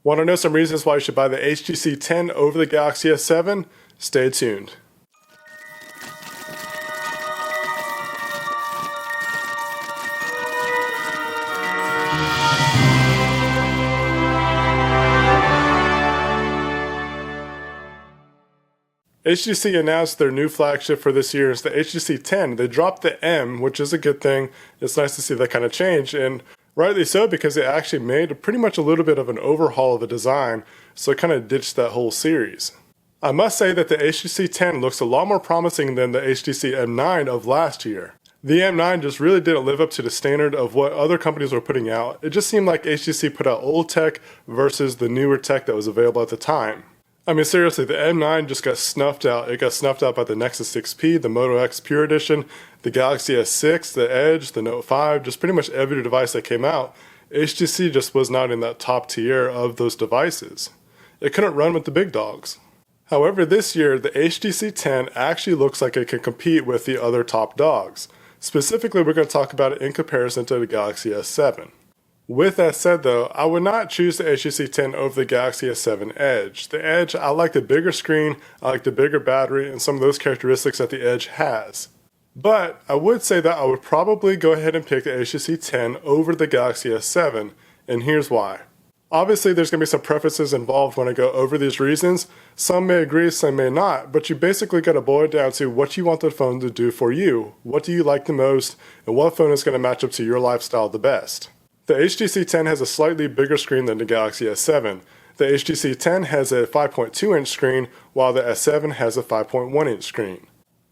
Want to know some reasons why you should buy the HTC 10 over the Galaxy S7? Stay tuned. HTC announced their new flagship for this year is the HTC 10. They dropped the M, which is a good thing. It's nice to see that kind of change, and rightly so, because they actually made pretty much a little bit of an overhaul of the design, so it kind of ditched that whole series. I must say that the HTC 10 looks a lot more promising than the HTC M9 of last year. The M9 just really didn't live up to the standard of what other companies were putting out. It just seemed like HTC put out old tech versus the newer tech that was available at the time. I mean, seriously, the M9 just got snuffed out. It got snuffed out by the Nexus 6P, the Moto X Pure Edition, the Galaxy S6, the Edge, the Note 5, just pretty much every device that came out. HTC just was not in that top tier of those devices. It couldn't run with the big dogs. However, this year, the HTC 10 actually looks like it can compete with the other top dogs. Specifically, we're going to talk about it in comparison to the Galaxy S7. With that said though, I would not choose the HTC 10 over the Galaxy S7 Edge. The Edge, I like the bigger screen, I like the bigger battery, and some of those characteristics that the Edge has. But I would say that I would probably go ahead and pick the HTC 10 over the Galaxy S7, and here's why. Obviously there's going to be some preferences involved when I go over these reasons. Some may agree, some may not, but you basically got to boil it down to what you want the phone to do for you. What do you like the most, and what phone is going to match up to your lifestyle the best. The HTC 10 has a slightly bigger screen than the Galaxy S7. The HTC 10 has a 5.2-inch screen, while the S7 has a 5.1-inch screen.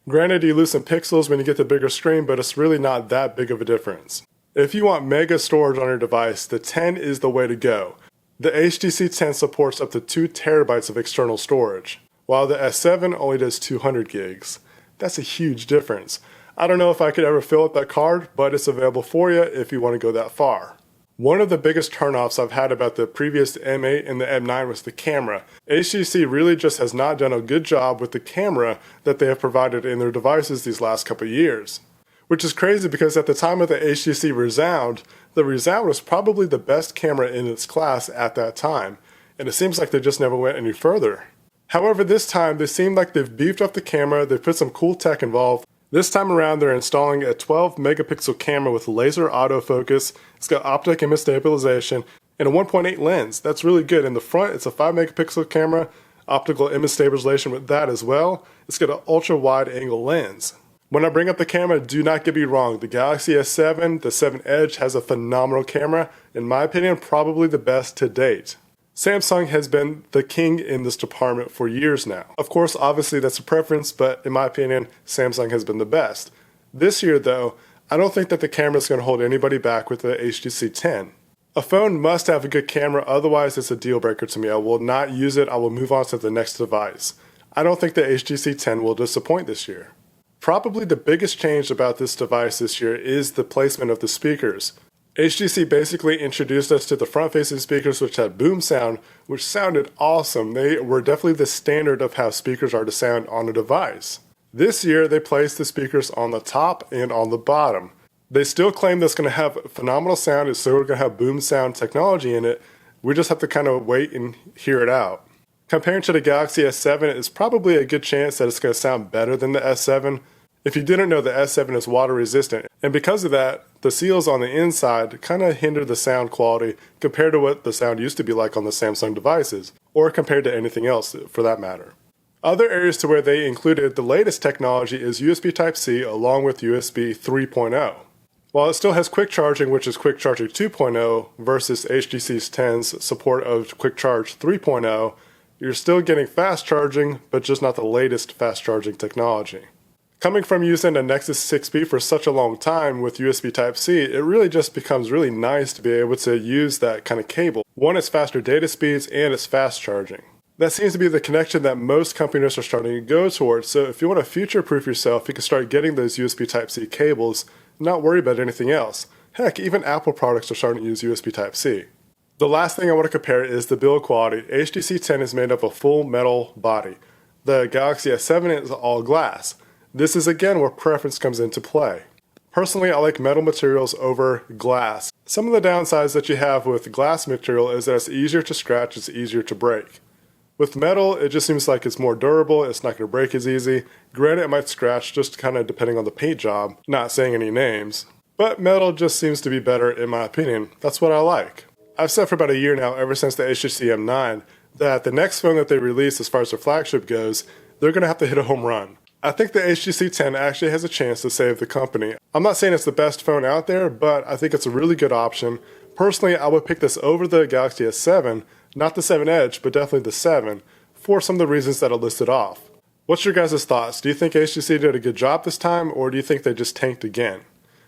Granted, you lose some pixels when you get the bigger screen, but it's really not that big of a difference. If you want mega storage on your device, the 10 is the way to go. The HTC 10 supports up to 2 terabytes of external storage, while the S7 only does 200 gigs. That's a huge difference. I don't know if I could ever fill up that card, but it's available for you if you want to go that far. One of the biggest turnoffs I've had about the previous M8 and the M9 was the camera. HTC really just has not done a good job with the camera that they have provided in their devices these last couple of years. Which is crazy because at the time of the HTC Resound, the Resound was probably the best camera in its class at that time, and it seems like they just never went any further. However, this time they seem like they've beefed up the camera, they've put some cool tech involved. This time around, they're installing a 12 megapixel camera with laser autofocus. It's got optic image stabilization and a 1.8 lens. That's really good. In the front, it's a 5 megapixel camera, optical image stabilization with that as well. It's got an ultra wide angle lens. When I bring up the camera, do not get me wrong. The Galaxy S7, the 7 Edge has a phenomenal camera. In my opinion, probably the best to date. Samsung has been the king in this department for years now. Of course, obviously that's a preference, but in my opinion, Samsung has been the best. This year though, I don't think that the camera is going to hold anybody back with the HTC 10. A phone must have a good camera, otherwise it's a deal breaker to me. I will not use it, I will move on to the next device. I don't think the HTC 10 will disappoint this year. Probably the biggest change about this device this year is the placement of the speakers. HTC basically introduced us to the front-facing speakers which had boom sound, which sounded awesome. They were definitely the standard of how speakers are to sound on a device. This year, they placed the speakers on the top and on the bottom. They still claim that's going to have phenomenal sound, it's still going to have boom sound technology in it. We just have to kind of wait and hear it out. Comparing to the Galaxy S7, it's probably a good chance that it's going to sound better than the S7. If you didn't know, the S7 is water resistant, and because of that, the seals on the inside kind of hinder the sound quality compared to what the sound used to be like on the Samsung devices, or compared to anything else for that matter. Other areas to where they included the latest technology is USB Type-C along with USB 3.0. While it still has quick charging, which is quick charging 2.0 versus HTC's 10's support of quick charge 3.0, you're still getting fast charging, but just not the latest fast charging technology. Coming from using a Nexus 6P for such a long time with USB Type-C, it really just becomes really nice to be able to use that kind of cable. One, it's faster data speeds and it's fast charging. That seems to be the connection that most companies are starting to go towards, so if you want to future-proof yourself, you can start getting those USB Type-C cables and not worry about anything else. Heck, even Apple products are starting to use USB Type-C. The last thing I want to compare is the build quality. HTC 10 is made up of full metal body. The Galaxy S7 is all glass. This is again where preference comes into play. Personally, I like metal materials over glass. Some of the downsides that you have with glass material is that it's easier to scratch, it's easier to break. With metal, it just seems like it's more durable, it's not going to break as easy. Granted, it might scratch just kind of depending on the paint job, not saying any names. But metal just seems to be better in my opinion. That's what I like. I've said for about a year now, ever since the HTC M9, that the next phone that they release as far as their flagship goes, they're going to have to hit a home run. I think the HTC 10 actually has a chance to save the company. I'm not saying it's the best phone out there, but I think it's a really good option. Personally, I would pick this over the Galaxy S7, not the 7 Edge, but definitely the 7, for some of the reasons that I listed off. What's your guys' thoughts? Do you think HTC did a good job this time, or do you think they just tanked again?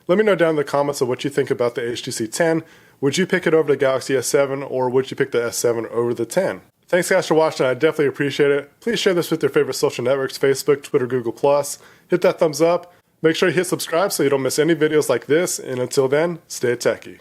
Let me know down in the comments of what you think about the HTC 10. Would you pick it over the Galaxy S7, or would you pick the S7 over the 10? Thanks guys for watching, I definitely appreciate it. Please share this with your favorite social networks, Facebook, Twitter, Google+. Hit that thumbs up. Make sure you hit subscribe so you don't miss any videos like this, and until then, stay techie.